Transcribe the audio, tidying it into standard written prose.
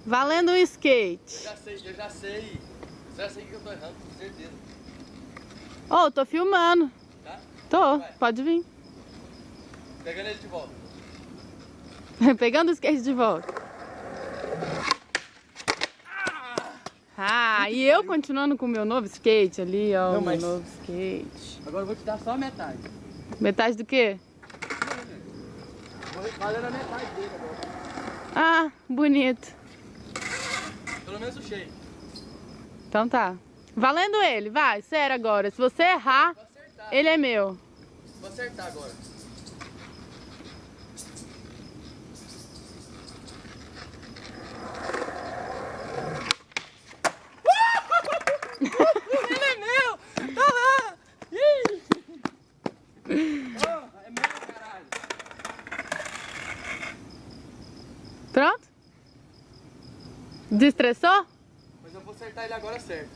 Valendo um skate. Eu já sei. Já sei que eu tô errando, com certeza. Ô, tô filmando. Tá? Tô, Vai. pode vir. Pegando ele de volta. Pegando o skate de volta. Ah, e eu continuando com o meu novo skate ali, ó. Não, o meu mas- novo skate. Agora eu vou te dar só a metade. Metade do quê? Valendo a metade dele agora. Ah, bonito. Pelo menos o cheio. Então tá. Valendo ele, vai, sério agora. Se você errar, Vou acertar. ele é meu. Vou acertar agora. Ele é meu! Tá lá! Ih! Oh, é meu, caralho! Pronto? Desestressou? Mas eu vou acertar ele agora certo.